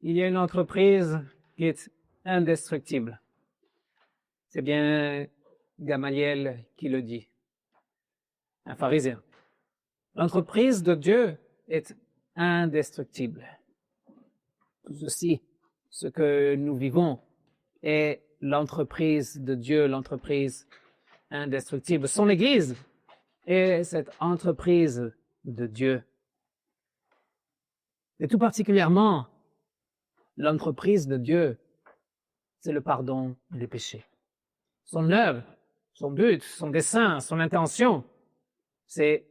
il y a une entreprise qui est indestructible. C'est bien Gamaliel qui le dit, un pharisien. L'entreprise de Dieu est indestructible. Tout ceci, ce que nous vivons, est l'entreprise de Dieu, l'entreprise indestructible. Son Église est cette entreprise de Dieu. Et tout particulièrement, l'entreprise de Dieu, c'est le pardon des péchés. Son œuvre, son but, son dessein, son intention, c'est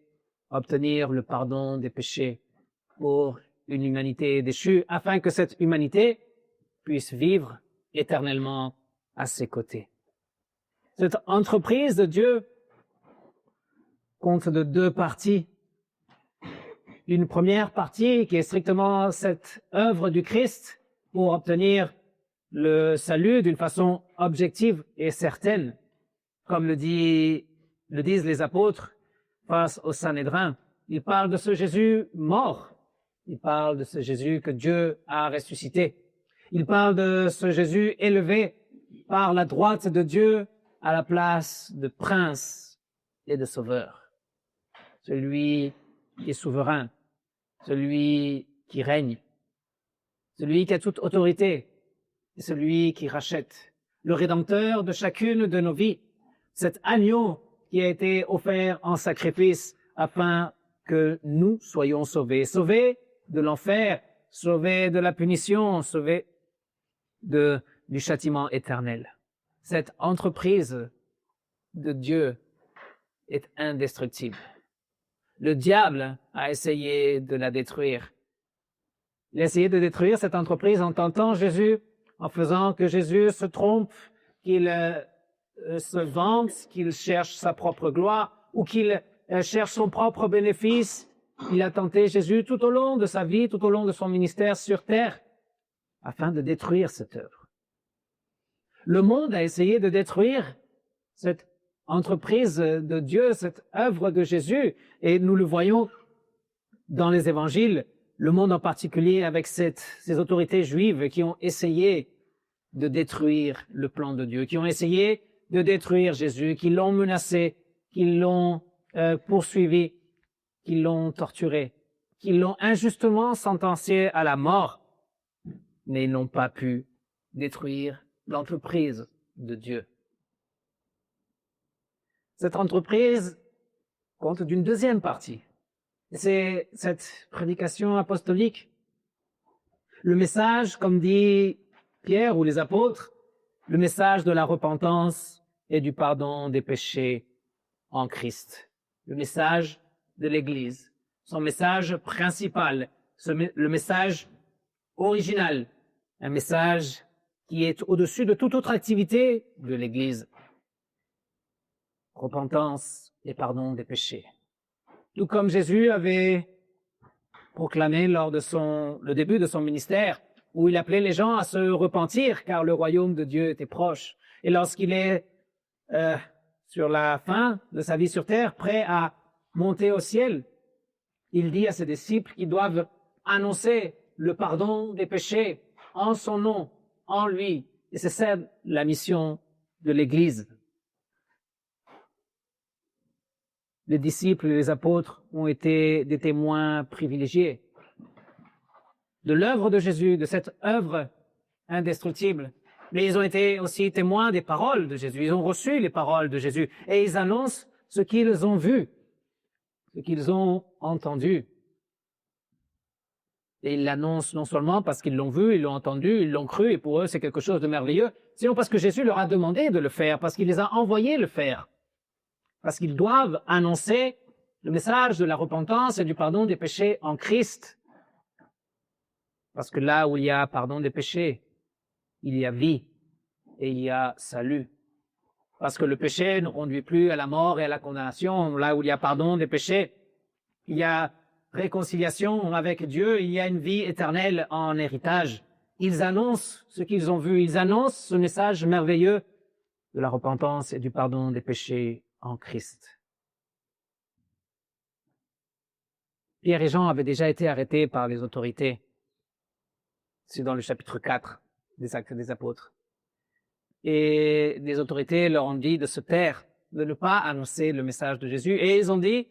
obtenir le pardon des péchés pour une humanité déchue, afin que cette humanité puisse vivre éternellement à ses côtés. Cette entreprise de Dieu compte de deux parties. Une première partie qui est strictement cette œuvre du Christ pour obtenir le salut d'une façon objective et certaine, comme le disent les apôtres face au Sanhédrin. Ils parlent de ce Jésus mort. Ils parlent de ce Jésus que Dieu a ressuscité. Ils parlent de ce Jésus élevé par la droite de Dieu à la place de prince et de sauveur. Celui qui est souverain, celui qui règne, celui qui a toute autorité, et celui qui rachète, le Rédempteur de chacune de nos vies, cet agneau qui a été offert en sacrifice afin que nous soyons sauvés, sauvés de l'enfer, sauvés de la punition, sauvés du châtiment éternel. Cette entreprise de Dieu est indestructible. Le diable a essayé de la détruire. Il a essayé de détruire cette entreprise en tentant Jésus, en faisant que Jésus se trompe, qu'il se vante, qu'il cherche sa propre gloire ou qu'il cherche son propre bénéfice. Il a tenté Jésus tout au long de sa vie, tout au long de son ministère sur terre, afin de détruire cette œuvre. Le monde a essayé de détruire cette entreprise de Dieu, cette œuvre de Jésus, et nous le voyons dans les évangiles, le monde en particulier avec ces autorités juives qui ont essayé de détruire le plan de Dieu, qui ont essayé de détruire Jésus, qui l'ont menacé, qui l'ont poursuivi, qui l'ont torturé, qui l'ont injustement sentencé à la mort, mais ils n'ont pas pu détruire l'entreprise de Dieu. Cette entreprise compte d'une deuxième partie. C'est cette prédication apostolique. Le message, comme dit Pierre ou les apôtres, le message de la repentance et du pardon des péchés en Christ. Le message de l'Église. Son message principal, le message original, un message qui est au-dessus de toute autre activité de l'Église. Repentance et pardon des péchés. Tout comme Jésus avait proclamé lors de le début de son ministère, où il appelait les gens à se repentir, car le royaume de Dieu était proche. Et lorsqu'il est sur la fin de sa vie sur terre, prêt à monter au ciel, il dit à ses disciples qu'ils doivent annoncer le pardon des péchés en son nom, en lui. Et c'est ça la mission de l'Église. Les disciples et les apôtres ont été des témoins privilégiés de l'œuvre de Jésus, de cette œuvre indestructible. Mais ils ont été aussi témoins des paroles de Jésus. Ils ont reçu les paroles de Jésus et ils annoncent ce qu'ils ont vu, ce qu'ils ont entendu. Et ils l'annoncent non seulement parce qu'ils l'ont vu, ils l'ont entendu, ils l'ont cru et pour eux c'est quelque chose de merveilleux, sinon parce que Jésus leur a demandé de le faire, parce qu'il les a envoyés le faire. Parce qu'ils doivent annoncer le message de la repentance et du pardon des péchés en Christ. Parce que là où il y a pardon des péchés, il y a vie et il y a salut. Parce que le péché ne conduit plus à la mort et à la condamnation. Là où il y a pardon des péchés, il y a réconciliation avec Dieu, il y a une vie éternelle en héritage. Ils annoncent ce qu'ils ont vu, ils annoncent ce message merveilleux de la repentance et du pardon des péchés en Christ. Pierre et Jean avaient déjà été arrêtés par les autorités. C'est dans le chapitre 4 des Actes des Apôtres. Et les autorités leur ont dit de se taire, de ne pas annoncer le message de Jésus. Et ils ont dit,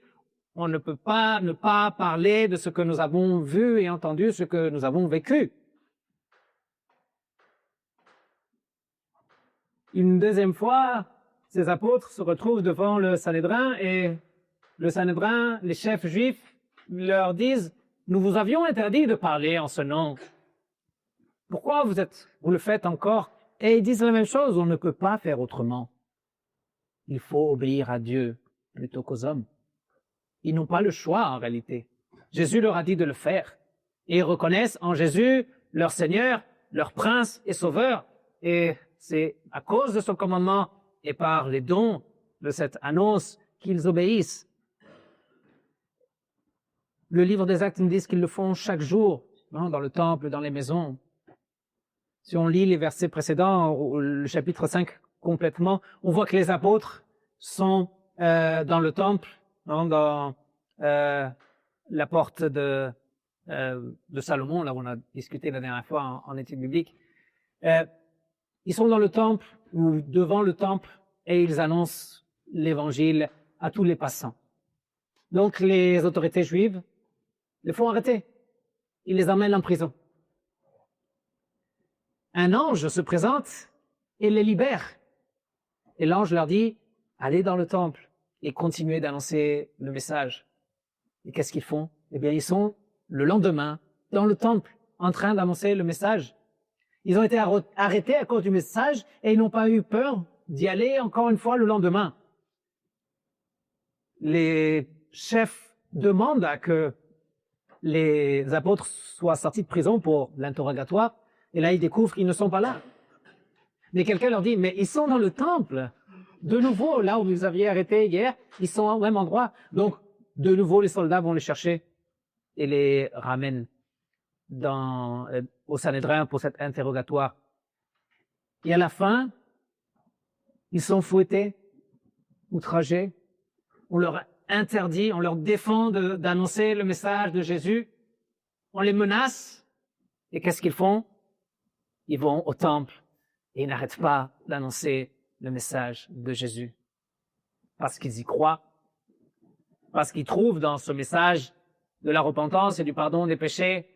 on ne peut pas ne pas parler de ce que nous avons vu et entendu, ce que nous avons vécu. Une deuxième fois, ces apôtres se retrouvent devant le Sanhédrin et le Sanhédrin, les chefs juifs, leur disent, nous vous avions interdit de parler en ce nom. Pourquoi vous le faites encore? Et ils disent la même chose, on ne peut pas faire autrement. Il faut obéir à Dieu plutôt qu'aux hommes. Ils n'ont pas le choix en réalité. Jésus leur a dit de le faire. Et ils reconnaissent en Jésus leur Seigneur, leur Prince et Sauveur. Et c'est à cause de son commandement et par les dons de cette annonce qu'ils obéissent. Le livre des Actes nous dit qu'ils le font chaque jour, dans le temple, dans les maisons. Si on lit les versets précédents, le chapitre 5 complètement, on voit que les apôtres sont dans le temple, dans la porte de Salomon, là où on a discuté la dernière fois en étude biblique. Ils sont dans le temple ou devant le temple et ils annoncent l'évangile à tous les passants. Donc les autorités juives les font arrêter. Ils les emmènent en prison. Un ange se présente et les libère. Et l'ange leur dit, allez dans le temple et continuez d'annoncer le message. Et qu'est-ce qu'ils font? Eh bien, ils sont le lendemain dans le temple en train d'annoncer le message. Ils ont été arrêtés à cause du message et ils n'ont pas eu peur d'y aller encore une fois le lendemain. Les chefs demandent à que les apôtres soient sortis de prison pour l'interrogatoire. Et là, ils découvrent qu'ils ne sont pas là. Mais quelqu'un leur dit, mais ils sont dans le temple. De nouveau, là où vous aviez arrêté hier, ils sont au même endroit. Donc, de nouveau, les soldats vont les chercher et les ramènent au Sanhédrin pour cet interrogatoire. Et à la fin, ils sont fouettés, outragés. On leur interdit, on leur défend d'annoncer le message de Jésus. On les menace. Et qu'est-ce qu'ils font? Ils vont au temple et ils n'arrêtent pas d'annoncer le message de Jésus. Parce qu'ils y croient. Parce qu'ils trouvent dans ce message de la repentance et du pardon des péchés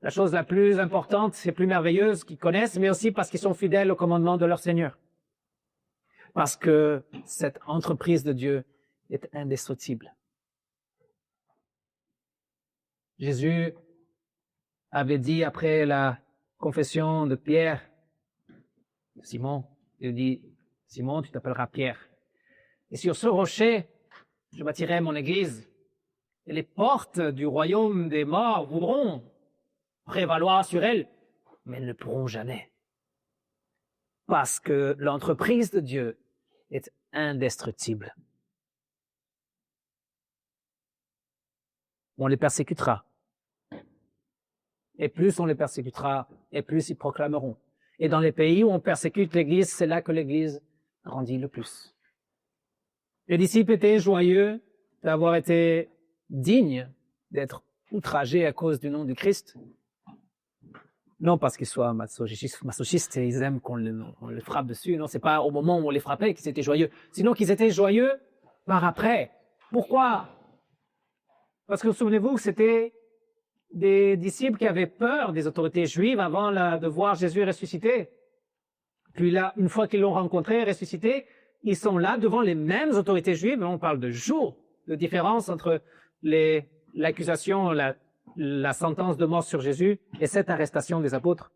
la chose la plus importante et plus merveilleuse qu'ils connaissent, mais aussi parce qu'ils sont fidèles au commandement de leur Seigneur. Parce que cette entreprise de Dieu est indestructible. Jésus avait dit après la confession de Pierre, Simon, il dit, Simon, tu t'appelleras Pierre. Et sur ce rocher, je bâtirai mon église. Et les portes du royaume des morts voudront prévaloir sur elle, mais elles ne pourront jamais. Parce que l'entreprise de Dieu est indestructible. On les persécutera. Et plus on les persécutera, et plus ils proclameront. Et dans les pays où on persécute l'Église, c'est là que l'Église grandit le plus. Les disciples étaient joyeux d'avoir été dignes d'être outragés à cause du nom du Christ. Non parce qu'ils soient masochistes et ils aiment qu'on les frappe dessus. Non, c'est pas au moment où on les frappait qu'ils étaient joyeux. Sinon qu'ils étaient joyeux par après. Pourquoi? Parce que souvenez-vous que c'était des disciples qui avaient peur des autorités juives avant de voir Jésus ressuscité. Puis là, une fois qu'ils l'ont rencontré, ressuscité, ils sont là devant les mêmes autorités juives. On parle de jours de différence entre l'accusation, la sentence de mort sur Jésus et cette arrestation des apôtres.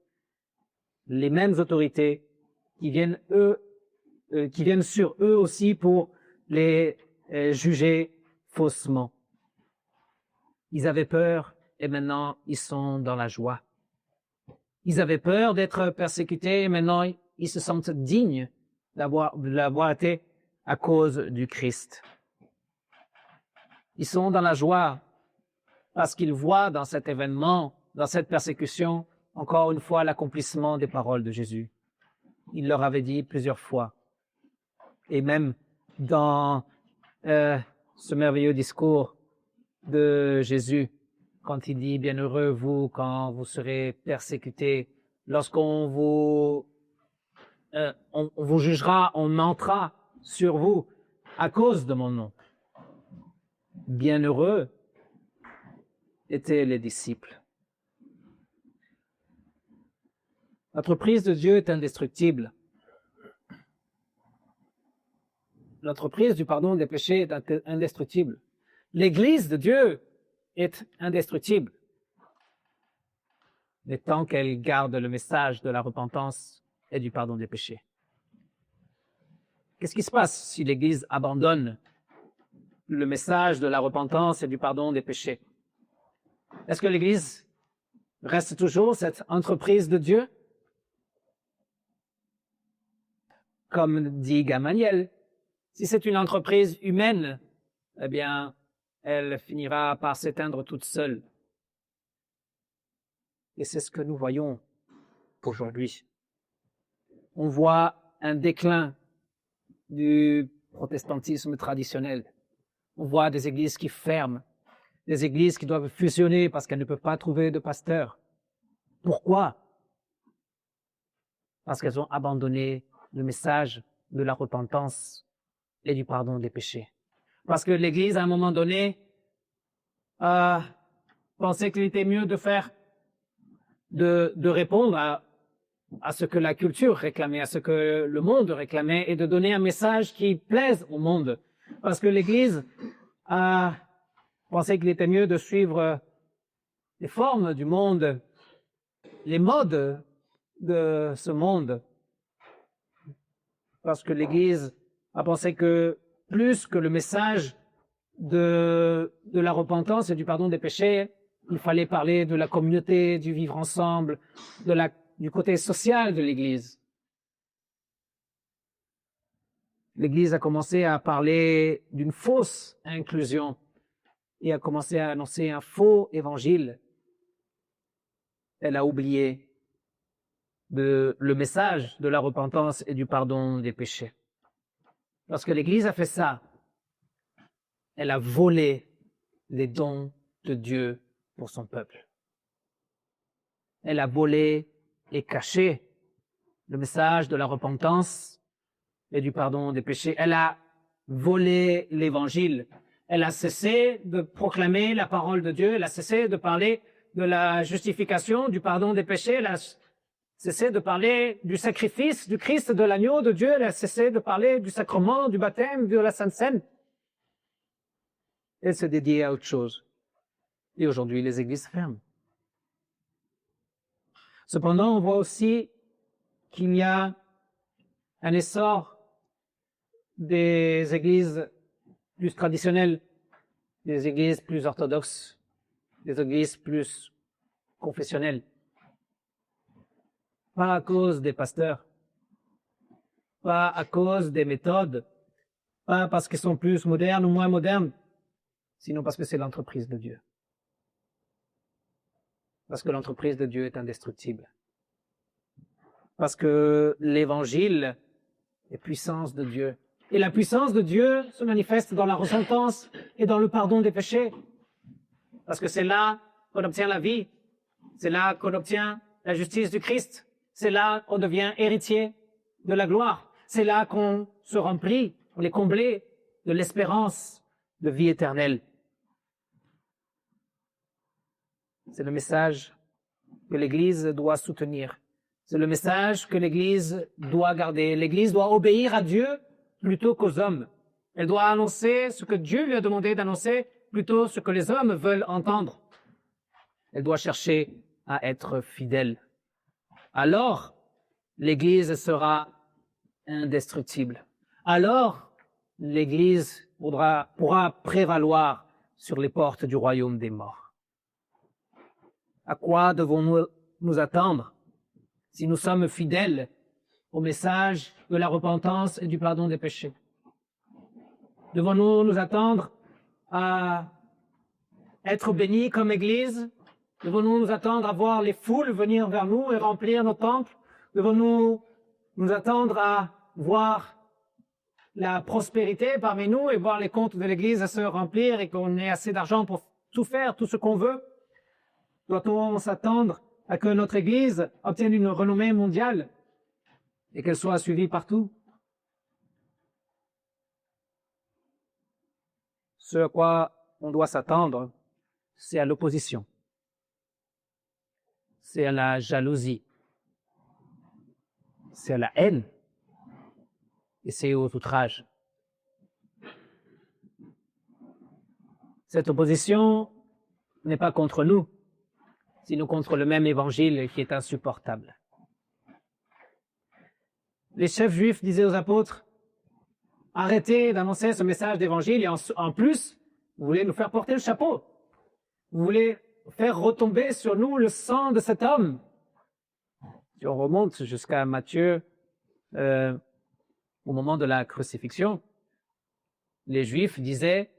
Les mêmes autorités qui viennent sur eux aussi pour les juger faussement. Ils avaient peur et maintenant ils sont dans la joie. Ils avaient peur d'être persécutés et maintenant ils se sentent dignes d'avoir été à cause du Christ. Ils sont dans la joie parce qu'ils voient dans cet événement, dans cette persécution, encore une fois l'accomplissement des paroles de Jésus. Il leur avait dit plusieurs fois. Et même dans ce merveilleux discours de Jésus quand il dit « Bienheureux vous quand vous serez persécutés, lorsqu'on vous, on vous jugera, on mentera sur vous à cause de mon nom. » Bienheureux étaient les disciples. L'entreprise de Dieu est indestructible. L'entreprise du pardon des péchés est indestructible. L'Église de Dieu est indestructible. Mais tant qu'elle garde le message de la repentance et du pardon des péchés. Qu'est-ce qui se passe si l'Église abandonne le message de la repentance et du pardon des péchés? Est-ce que l'Église reste toujours cette entreprise de Dieu? Comme dit Gamaliel, si c'est une entreprise humaine, eh bien, elle finira par s'éteindre toute seule. Et c'est ce que nous voyons aujourd'hui. On voit un déclin du protestantisme traditionnel. On voit des églises qui ferment, des églises qui doivent fusionner parce qu'elles ne peuvent pas trouver de pasteur. Pourquoi? Parce qu'elles ont abandonné le message de la repentance et du pardon des péchés. Parce que l'Église, à un moment donné, pensait qu'il était mieux de répondre à ce que la culture réclamait, à ce que le monde réclamait, et de donner un message qui plaise au monde. Parce que l'Église pensait qu'il était mieux de suivre les formes du monde, les modes de ce monde. Parce que l'Église a pensé que plus que le message de la repentance et du pardon des péchés, il fallait parler de la communauté, du vivre ensemble, du côté social de l'Église. L'Église a commencé à parler d'une fausse inclusion et a commencé à annoncer un faux évangile. Elle a oublié le message de la repentance et du pardon des péchés. Lorsque l'Église a fait ça, elle a volé les dons de Dieu pour son peuple. Elle a volé et caché le message de la repentance et du pardon des péchés. Elle a volé l'Évangile. Elle a cessé de proclamer la parole de Dieu. Elle a cessé de parler de la justification, du pardon des péchés. Elle a cessé de parler du sacrifice du Christ, de l'agneau de Dieu. Elle a cessé de parler du sacrement, du baptême, de la Sainte Seine. Elle s'est dédiée à autre chose. Et aujourd'hui, les églises ferment. Cependant, on voit aussi qu'il y a un essor des églises plus traditionnelles, des églises plus orthodoxes, des églises plus confessionnelles. Pas à cause des pasteurs, pas à cause des méthodes, pas parce qu'ils sont plus modernes ou moins modernes, sinon parce que c'est l'entreprise de Dieu. Parce que l'entreprise de Dieu est indestructible. Parce que l'Évangile est puissance de Dieu. Et la puissance de Dieu se manifeste dans la repentance et dans le pardon des péchés. Parce que c'est là qu'on obtient la vie. C'est là qu'on obtient la justice du Christ. C'est là qu'on devient héritier de la gloire. C'est là qu'on se remplit, on est comblé de l'espérance de vie éternelle. C'est le message que l'Église doit soutenir. C'est le message que l'Église doit garder. L'Église doit obéir à Dieu plutôt qu'aux hommes. Elle doit annoncer ce que Dieu lui a demandé d'annoncer plutôt ce que les hommes veulent entendre. Elle doit chercher à être fidèle. Alors, l'Église sera indestructible. Alors, l'Église pourra prévaloir sur les portes du royaume des morts. À quoi devons-nous nous attendre si nous sommes fidèles au message de la repentance et du pardon des péchés? Devons-nous nous attendre à être bénis comme Église? Devons-nous nous attendre à voir les foules venir vers nous et remplir nos temples? Devons-nous nous attendre à voir la prospérité parmi nous et voir les comptes de l'Église se remplir et qu'on ait assez d'argent pour tout faire, tout ce qu'on veut? Doit-on s'attendre à que notre Église obtienne une renommée mondiale et qu'elle soit suivie partout? Ce à quoi on doit s'attendre, c'est à l'opposition, c'est à la jalousie, c'est à la haine et c'est aux outrages. Cette opposition n'est pas contre nous, sinon contre le même évangile qui est insupportable. Les chefs juifs disaient aux apôtres, arrêtez d'annoncer ce message d'évangile et en plus, vous voulez nous faire porter le chapeau. Vous voulez faire retomber sur nous le sang de cet homme. Si on remonte jusqu'à Matthieu, au moment de la crucifixion, les Juifs disaient,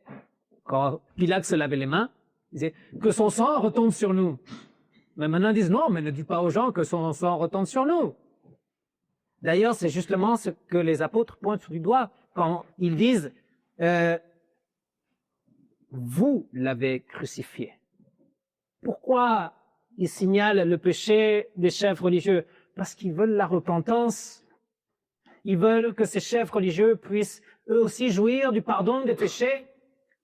quand Pilate se lavait les mains, ils disaient que son sang retombe sur nous. Mais maintenant ils disent non, mais ne dis pas aux gens que son sang retombe sur nous. D'ailleurs, c'est justement ce que les apôtres pointent du doigt quand ils disent vous l'avez crucifié. Pourquoi ils signalent le péché des chefs religieux? Parce qu'ils veulent la repentance. Ils veulent que ces chefs religieux puissent eux aussi jouir du pardon des péchés,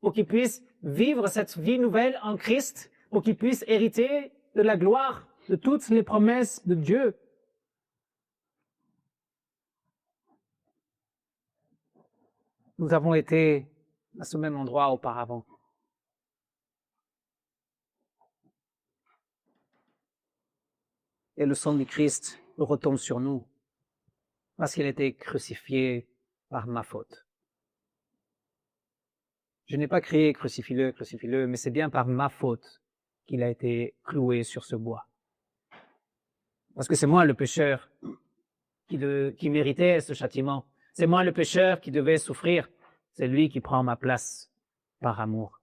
pour qu'ils puissent vivre cette vie nouvelle en Christ, pour qu'ils puissent hériter de la gloire, de toutes les promesses de Dieu. Nous avons été à ce même endroit auparavant. Et le sang du Christ retombe sur nous, parce qu'il a été crucifié par ma faute. Je n'ai pas crié crucifie-le, mais c'est bien par ma faute qu'il a été cloué sur ce bois. Parce que c'est moi le pécheur qui méritait ce châtiment. C'est moi le pécheur qui devait souffrir. C'est lui qui prend ma place par amour.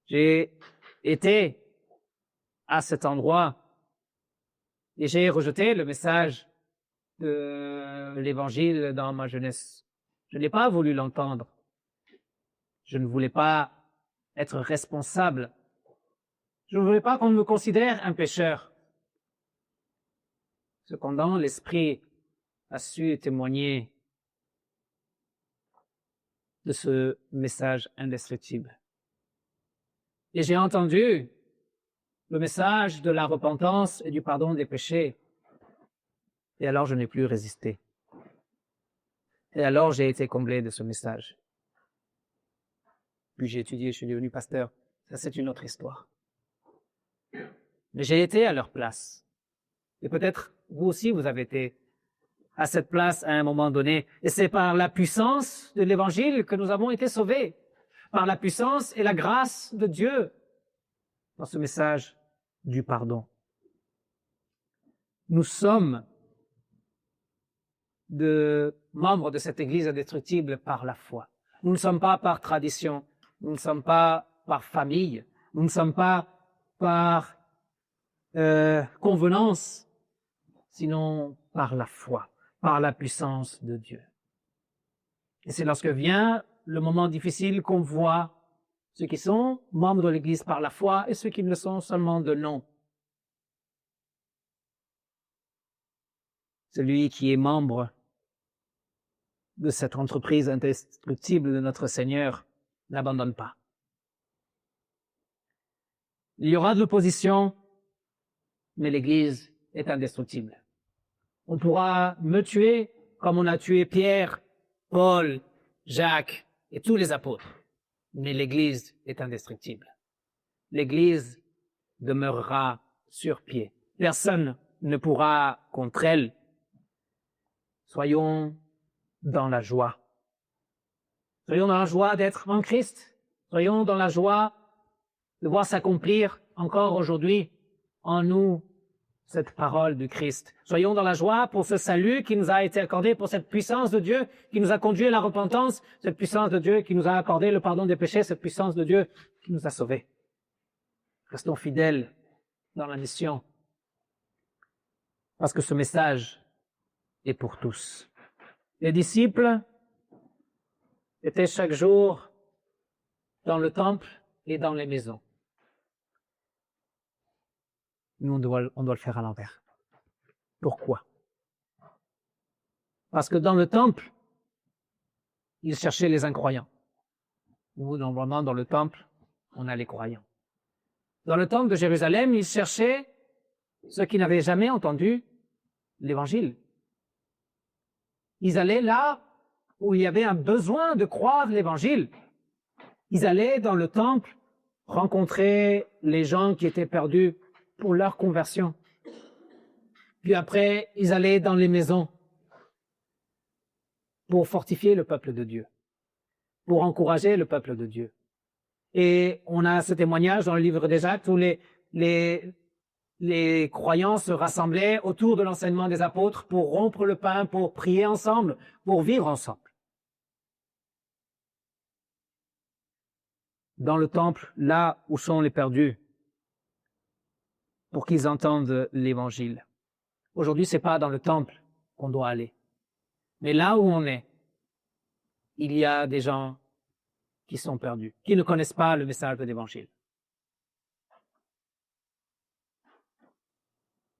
J'ai été à cet endroit et j'ai rejeté le message de l'évangile dans ma jeunesse. Je n'ai pas voulu l'entendre. Je ne voulais pas être responsable. Je ne voulais pas qu'on me considère un pécheur. Cependant, l'Esprit a su témoigner de ce message indestructible. Et j'ai entendu le message de la repentance et du pardon des péchés. Et alors je n'ai plus résisté. Et alors j'ai été comblé de ce message. Puis j'ai étudié, je suis devenu pasteur. Ça, c'est une autre histoire. Mais j'ai été à leur place. Et peut-être vous aussi, vous avez été à cette place à un moment donné. Et c'est par la puissance de l'Évangile que nous avons été sauvés. Par la puissance et la grâce de Dieu dans ce message du pardon. Nous sommes membres de cette Église indestructible par la foi. Nous ne sommes pas par tradition. Nous ne sommes pas par famille. Nous ne sommes pas par convenance, sinon par la foi, par la puissance de Dieu. Et c'est lorsque vient le moment difficile qu'on voit ceux qui sont membres de l'Église par la foi et ceux qui ne le sont seulement de nom. Celui qui est membre de cette entreprise indestructible de notre Seigneur n'abandonne pas. Il y aura de l'opposition, mais l'Église est indestructible. On pourra me tuer comme on a tué Pierre, Paul, Jacques et tous les apôtres, mais l'Église est indestructible. L'Église demeurera sur pied. Personne ne pourra contre elle. Soyons dans la joie. Soyons dans la joie d'être en Christ. Soyons dans la joie de voir s'accomplir encore aujourd'hui en nous cette parole du Christ. Soyons dans la joie pour ce salut qui nous a été accordé, pour cette puissance de Dieu qui nous a conduit à la repentance, cette puissance de Dieu qui nous a accordé le pardon des péchés, cette puissance de Dieu qui nous a sauvés. Restons fidèles dans la mission, parce que ce message est pour tous. Les disciples étaient chaque jour dans le temple et dans les maisons. Nous, on doit le faire à l'envers. Pourquoi? Parce que dans le temple, ils cherchaient les incroyants. Nous, normalement, dans le temple, on a les croyants. Dans le temple de Jérusalem, ils cherchaient ceux qui n'avaient jamais entendu l'Évangile. Ils allaient là où il y avait un besoin de croire l'Évangile. Ils allaient dans le temple rencontrer les gens qui étaient perdus pour leur conversion. Puis après, ils allaient dans les maisons pour fortifier le peuple de Dieu, pour encourager le peuple de Dieu. Et on a ce témoignage dans le livre des Actes où les croyants se rassemblaient autour de l'enseignement des apôtres pour rompre le pain, pour prier ensemble, pour vivre ensemble. Dans le temple, là où sont les perdus, pour qu'ils entendent l'Évangile. Aujourd'hui, c'est pas dans le temple qu'on doit aller. Mais là où on est, il y a des gens qui sont perdus, qui ne connaissent pas le message de l'Évangile.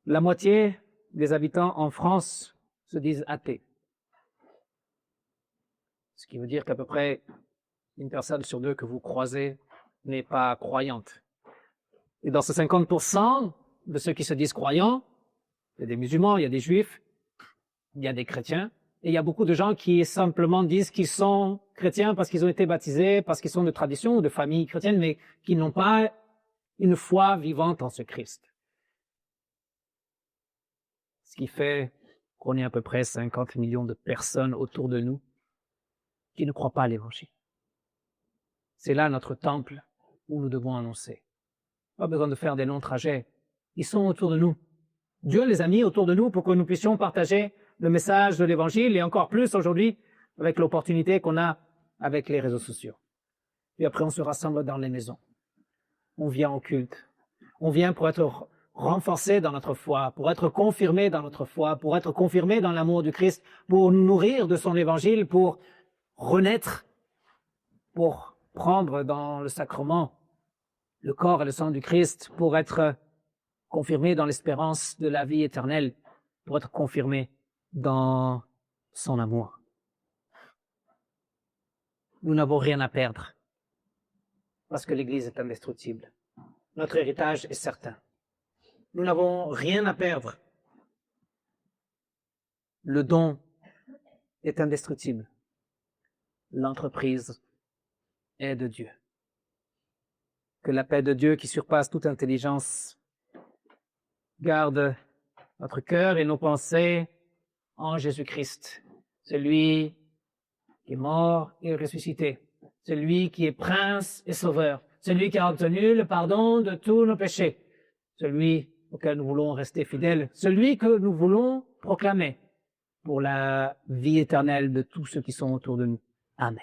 La moitié des habitants en France se disent athées. Ce qui veut dire qu'à peu près une personne sur deux que vous croisez n'est pas croyante. Et dans ces 50% de ceux qui se disent croyants, il y a des musulmans, il y a des juifs, il y a des chrétiens, et il y a beaucoup de gens qui simplement disent qu'ils sont chrétiens parce qu'ils ont été baptisés, parce qu'ils sont de tradition ou de famille chrétienne, mais qui n'ont pas une foi vivante en ce Christ. Ce qui fait qu'on est à peu près 50 millions de personnes autour de nous qui ne croient pas à l'Évangile. C'est là notre temple où nous devons annoncer. Pas besoin de faire des longs trajets. Ils sont autour de nous. Dieu les a mis autour de nous pour que nous puissions partager le message de l'Évangile et encore plus aujourd'hui avec l'opportunité qu'on a avec les réseaux sociaux. Et après, on se rassemble dans les maisons. On vient au culte. On vient pour être renforcé dans notre foi, pour être confirmé dans notre foi, pour être confirmé dans l'amour du Christ, pour nous nourrir de son Évangile, pour renaître, pour prendre dans le sacrement le corps et le sang du Christ, pour être confirmé dans l'espérance de la vie éternelle, pour être confirmé dans son amour. Nous n'avons rien à perdre, parce que l'Église est indestructible. Notre héritage est certain. Nous n'avons rien à perdre. Le don est indestructible. L'entreprise est de Dieu. Que la paix de Dieu qui surpasse toute intelligence garde notre cœur et nos pensées en Jésus-Christ, celui qui est mort et ressuscité, celui qui est prince et sauveur, celui qui a obtenu le pardon de tous nos péchés, celui auquel nous voulons rester fidèles, celui que nous voulons proclamer pour la vie éternelle de tous ceux qui sont autour de nous. Amen.